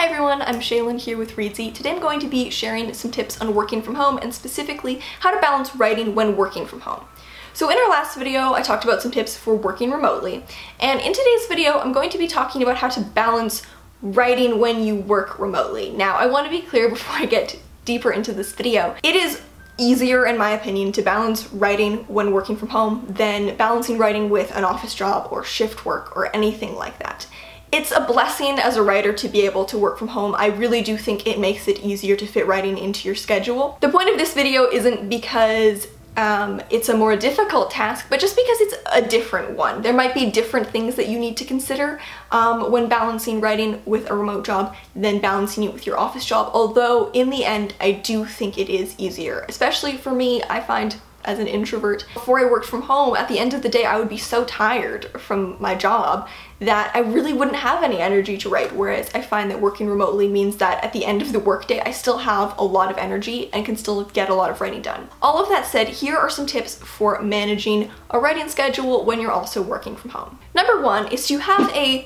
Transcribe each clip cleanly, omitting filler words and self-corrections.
Hi everyone, I'm Shaylin here with Reedsy. Today I'm going to be sharing some tips on working from home and specifically how to balance writing when working from home. So in our last video, I talked about some tips for working remotely, and in today's video, I'm going to be talking about how to balance writing when you work remotely. Now, I want to be clear before I get deeper into this video. It is easier, in my opinion, to balance writing when working from home than balancing writing with an office job or shift work or anything like that. It's a blessing as a writer to be able to work from home. I really do think it makes it easier to fit writing into your schedule. The point of this video isn't because it's a more difficult task, but just because it's a different one. There might be different things that you need to consider when balancing writing with a remote job than balancing it with your office job, although in the end, I do think it is easier. Especially for me, I find as an introvert, before I worked from home, at the end of the day, I would be so tired from my job that I really wouldn't have any energy to write, whereas I find that working remotely means that at the end of the workday, I still have a lot of energy and can still get a lot of writing done. All of that said, here are some tips for managing a writing schedule when you're also working from home. Number one is to have a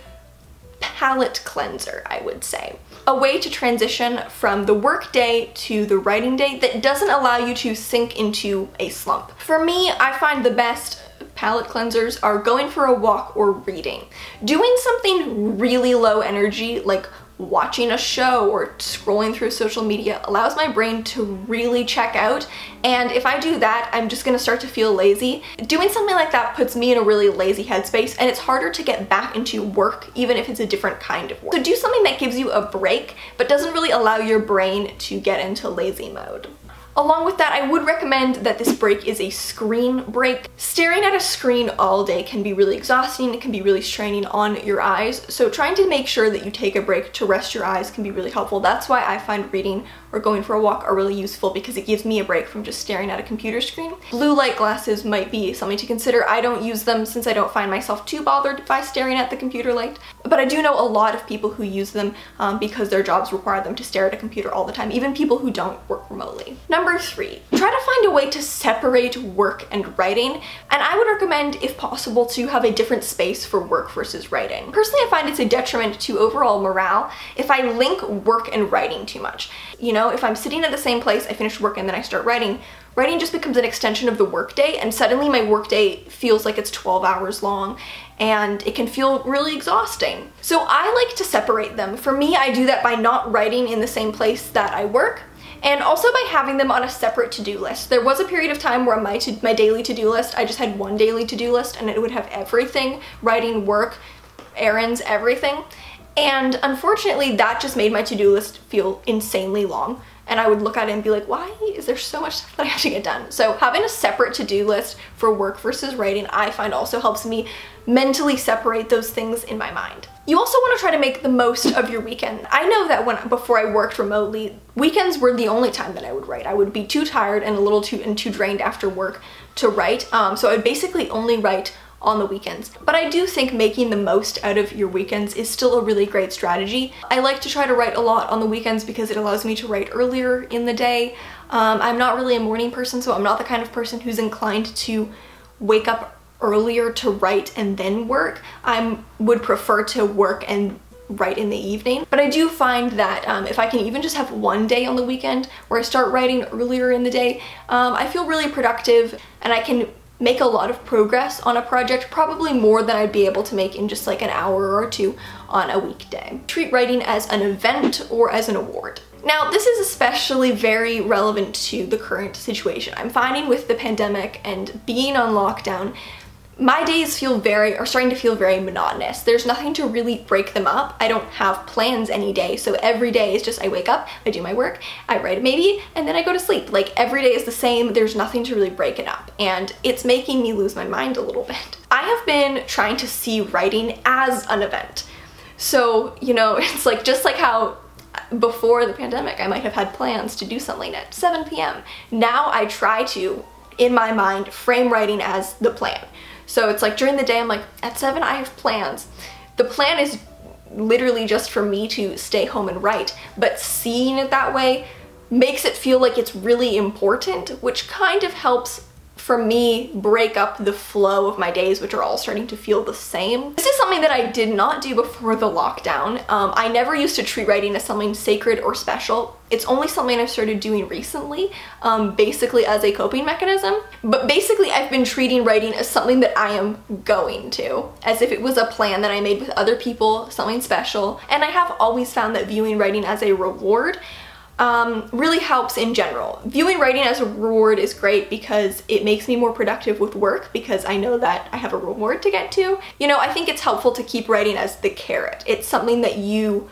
palate cleanser, I would say. A way to transition from the work day to the writing day that doesn't allow you to sink into a slump. For me, I find the best palate cleansers are going for a walk or reading. Doing something really low energy, like watching a show or scrolling through social media, allows my brain to really check out, and if I do that, I'm just gonna start to feel lazy. Doing something like that puts me in a really lazy headspace, and it's harder to get back into work even if it's a different kind of work. So do something that gives you a break but doesn't really allow your brain to get into lazy mode. Along with that, I would recommend that this break is a screen break. Staring at a screen all day can be really exhausting, it can be really straining on your eyes, so trying to make sure that you take a break to rest your eyes can be really helpful. That's why I find reading or going for a walk are really useful, because it gives me a break from just staring at a computer screen. Blue light glasses might be something to consider. I don't use them since I don't find myself too bothered by staring at the computer light, but I do know a lot of people who use them because their jobs require them to stare at a computer all the time, even people who don't work remotely. Number 3, try to find a way to separate work and writing, and I would recommend, if possible, to have a different space for work versus writing. Personally, I find it's a detriment to overall morale if I link work and writing too much. You know, if I'm sitting at the same place, I finish work and then I start writing, writing just becomes an extension of the workday, and suddenly my workday feels like it's 12 hours long, and it can feel really exhausting. So I like to separate them. For me, I do that by not writing in the same place that I work, and also by having them on a separate to-do list. There was a period of time where my daily to-do list, I just had one daily to-do list, and it would have everything, writing, work, errands, everything. And unfortunately, that just made my to-do list feel insanely long. And I would look at it and be like, why is there so much stuff that I have to get done? So having a separate to-do list for work versus writing, I find also helps me mentally separate those things in my mind. You also want to try to make the most of your weekend. I know that before I worked remotely, weekends were the only time that I would write. I would be too tired and too drained after work to write. So I would basically only write on the weekends. But I do think making the most out of your weekends is still a really great strategy. I like to try to write a lot on the weekends because it allows me to write earlier in the day. I'm not really a morning person, so I'm not the kind of person who's inclined to wake up earlier to write and then work. I would prefer to work and write in the evening. But I do find that if I can even just have one day on the weekend where I start writing earlier in the day, I feel really productive and I can make a lot of progress on a project, probably more than I'd be able to make in just like an hour or two on a weekday. Treat writing as an event or as an award. Now, this is especially very relevant to the current situation. I'm finding with the pandemic and being on lockdown, my days are starting to feel very monotonous. There's nothing to really break them up. I don't have plans any day, so every day is just I wake up, I do my work, I write maybe, and then I go to sleep. Like, every day is the same. There's nothing to really break it up, and it's making me lose my mind a little bit. I have been trying to see writing as an event. So, you know, it's like just like how before the pandemic I might have had plans to do something at 7 p.m. Now I try to, in my mind, frame writing as the plan. So it's like during the day, I'm like, at 7 I have plans. The plan is literally just for me to stay home and write, but seeing it that way makes it feel like it's really important, which kind of helps for me, break up the flow of my days, which are all starting to feel the same. This is something that I did not do before the lockdown. I never used to treat writing as something sacred or special. It's only something I've started doing recently, basically as a coping mechanism. But basically I've been treating writing as something that I am going to, as if it was a plan that I made with other people, something special. And I have always found that viewing writing as a reward really helps in general. Viewing writing as a reward is great because it makes me more productive with work because I know that I have a reward to get to. You know, I think it's helpful to keep writing as the carrot. It's something that you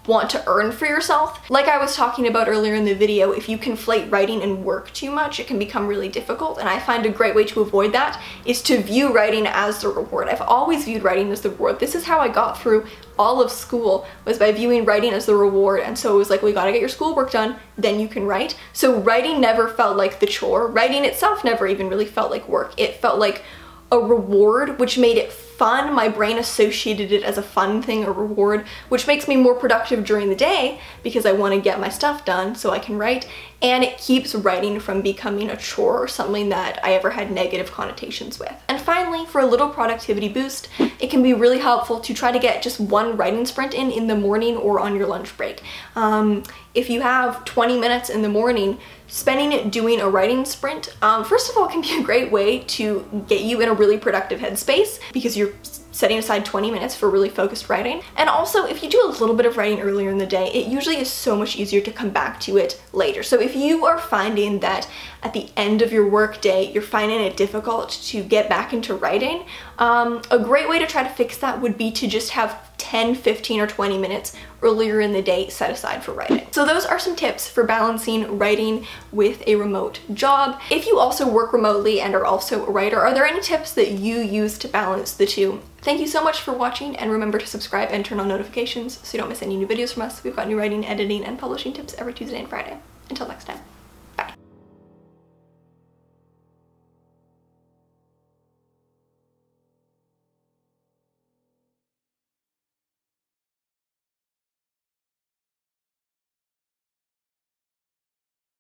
want to earn for yourself. Like I was talking about earlier in the video, if you conflate writing and work too much, it can become really difficult, and I find a great way to avoid that is to view writing as the reward. I've always viewed writing as the reward. This is how I got through all of school, was by viewing writing as the reward, and so it was like, we gotta get your schoolwork done, then you can write. So writing never felt like the chore. Writing itself never even really felt like work. It felt like a reward, which made it fun. My brain associated it as a fun thing, a reward, which makes me more productive during the day because I want to get my stuff done so I can write, and it keeps writing from becoming a chore or something that I ever had negative connotations with. And finally, for a little productivity boost, it can be really helpful to try to get just one writing sprint in the morning or on your lunch break. If you have 20 minutes in the morning, spending it doing a writing sprint, first of all, can be a great way to get you in a really productive headspace because you're setting aside 20 minutes for really focused writing. And also, if you do a little bit of writing earlier in the day, it usually is so much easier to come back to it later. So if you are finding that at the end of your work day, you're finding it difficult to get back into writing, a great way to try to fix that would be to just have 10, 15, or 20 minutes earlier in the day set aside for writing. So those are some tips for balancing writing with a remote job. If you also work remotely and are also a writer, are there any tips that you use to balance the two? Thank you so much for watching, and remember to subscribe and turn on notifications so you don't miss any new videos from us. We've got new writing, editing, and publishing tips every Tuesday and Friday. Until next time.